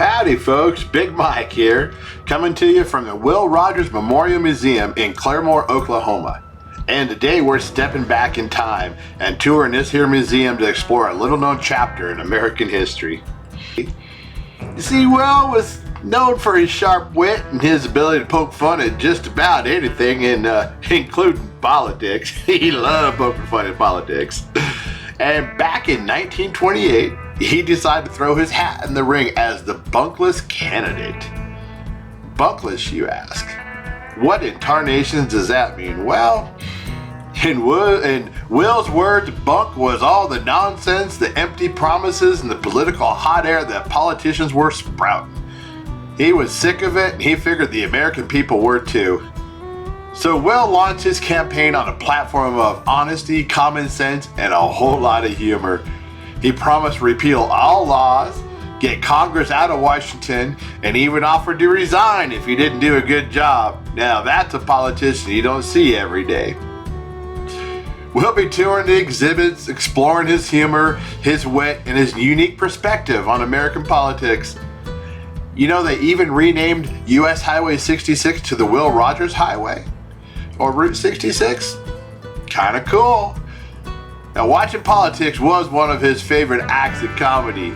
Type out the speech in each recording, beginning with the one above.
Howdy folks, Big Mike here, coming to you from the Will Rogers Memorial Museum in Claremore, Oklahoma. And today we're stepping back in time and touring this here museum to explore a little known chapter in American history. You see, Will was known for his sharp wit and his ability to poke fun at just about anything, including politics. He loved poking fun at politics. And back in 1928, he decided to throw his hat in the ring as the Bunkless Candidate. Bunkless, you ask? What in tarnation does that mean? Well, in Will's words, bunk was all the nonsense, the empty promises, and the political hot air that politicians were sprouting. He was sick of it, and he figured the American people were too. So Will launched his campaign on a platform of honesty, common sense, and a whole lot of humor. He promised to repeal all laws, get Congress out of Washington, and even offered to resign if he didn't do a good job. Now that's a politician you don't see every day. We'll be touring the exhibits, exploring his humor, his wit, and his unique perspective on American politics. You know, they even renamed US Highway 66 to the Will Rogers Highway, or Route 66. Kinda cool. Now, watching politics was one of his favorite acts of comedy.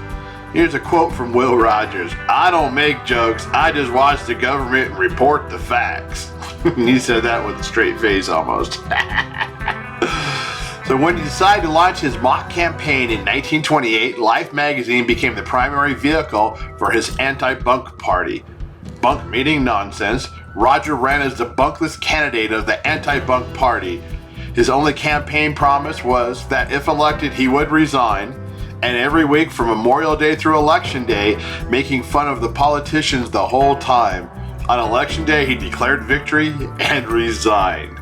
Here's a quote from Will Rogers: "I don't make jokes, I just watch the government and report the facts." He said that with a straight face almost. So when he decided to launch his mock campaign in 1928, Life magazine became the primary vehicle for his anti-bunk party. Bunk meaning nonsense, Roger ran as the bunkless candidate of the anti-bunk party. His only campaign promise was that if elected, he would resign, and every week from Memorial Day through Election Day, making fun of the politicians the whole time. On Election Day, he declared victory and resigned.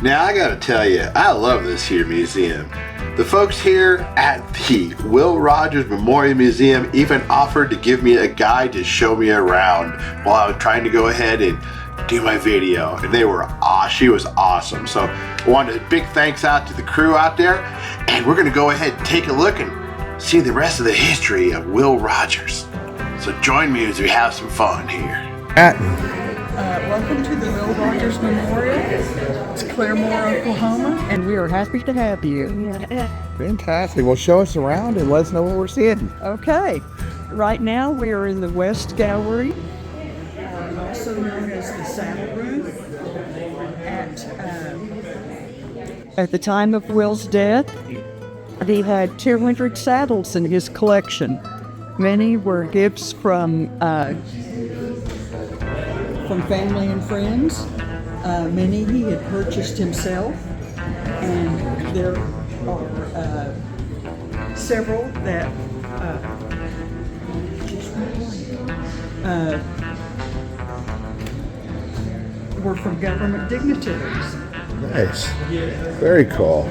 Now, I gotta tell you, I love this here museum. The folks here at the Will Rogers Memorial Museum even offered to give me a guide to show me around while I was trying to go ahead and do my video. And she was awesome. So I wanted a big thanks out to the crew out there. And we're gonna go ahead and take a look and see the rest of the history of Will Rogers. So join me as we have some fun here. Welcome to the Will Rogers Memorial. It's Claremore, Oklahoma, and we are happy to have you. Fantastic. Well, show us around and let us know what we're seeing. Okay. Right now, we are in the West Gallery, also known as the Saddle Room. At the time of Will's death, he had 200 saddles in his collection. Many were gifts from family and friends. Many he had purchased himself, and there are several that were from government dignitaries. Nice. Very cool.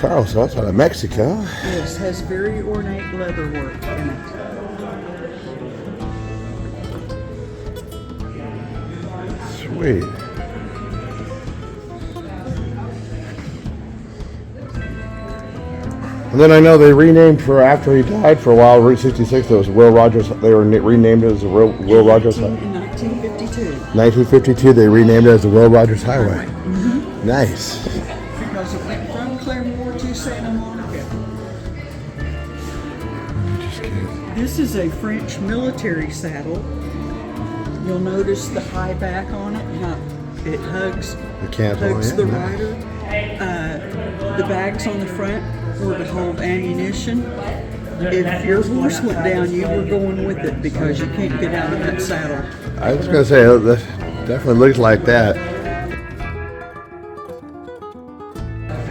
Oh, so that's out of Mexico. Yes, has very ornate leather work in it. Sweet. And then I know they renamed for after he died for a while. Route 66. It was Will Rogers. They were renamed as the Will Rogers. In 1952. 1952, they renamed it as the Will Rogers Highway. Mm-hmm. Nice. Because it went from Claremore to Santa Monica. This is a French military saddle. You'll notice the high back on it, how it hugs the rider. The bags on the front were to hold ammunition. If your horse went down, you were going with it because you can't get out of that saddle. I was going to say, that definitely looks like that.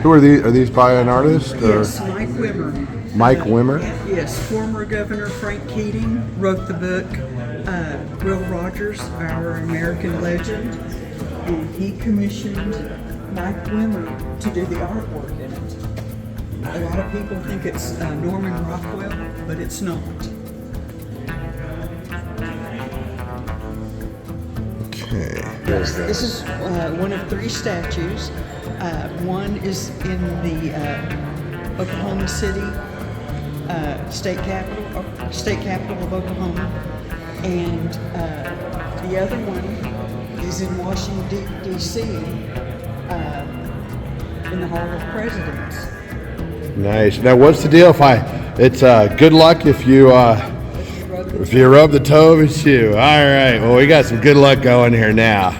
Who are these? Are these by an artist? Yes, Mike Wimmer. Mike Wimmer? Yes, former Governor Frank Keating wrote the book, Will Rogers, Our American Legend, and he commissioned Mike Wimmer to do the artwork in it. A lot of people think it's Norman Rockwell, but it's not. Okay. This is one of 3 statues. One is in the Oklahoma City state capital of Oklahoma, and the other one is in Washington D.C. In the Hall of Presidents. Nice. Now, what's the deal? It's good luck if you rub the toe of his shoe. All right. Well, we got some good luck going here now.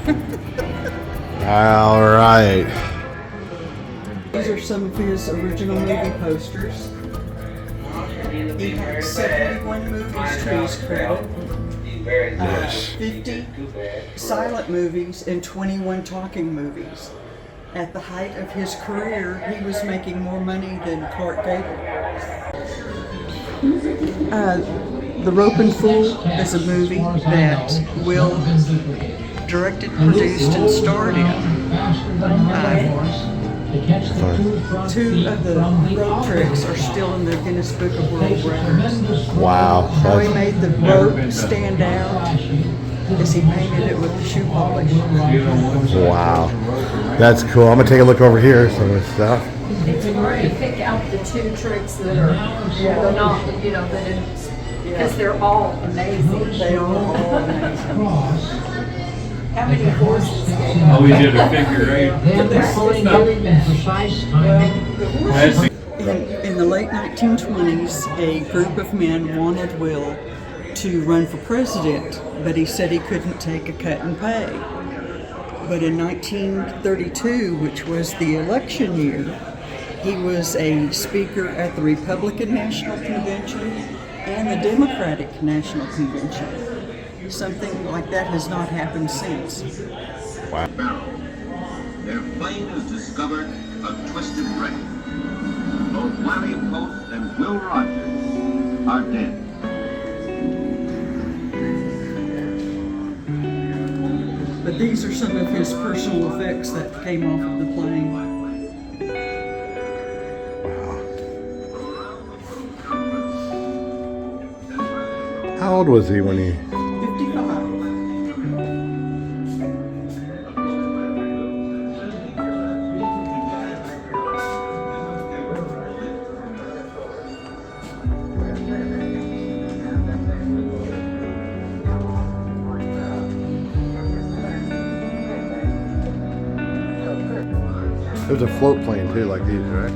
All right. These are some of his original movie posters. He had 71 movies to his credit, 50 silent movies, and 21 talking movies. At the height of his career, he was making more money than Clark Gable. The Rope and Fool is a movie that Will directed, produced, and starred in. 2 of the rope tricks are still in the Guinness Book of World Records. Wow. How he made the rope stand out is he painted it with the shoe polish. Wow. That's cool. I'm going to take a look over here, some of this stuff. It's hard to pick out the 2 tricks that are, they're not, that it's, because they're all amazing. They are all amazing. How many horses? Oh, we did a figure 8. In the late 1920s, a group of men wanted Will to run for president, but he said he couldn't take a cut in pay. But in 1932, which was the election year, he was a speaker at the Republican National Convention and the Democratic National Convention. Something like that has not happened since. Wow. Their plane has discovered a twisted wreck. Both Larry Post and Will Rogers are dead. But these are some of his personal effects that came off of the plane. How old was he when he... 55. There's a float plane too, like these, right?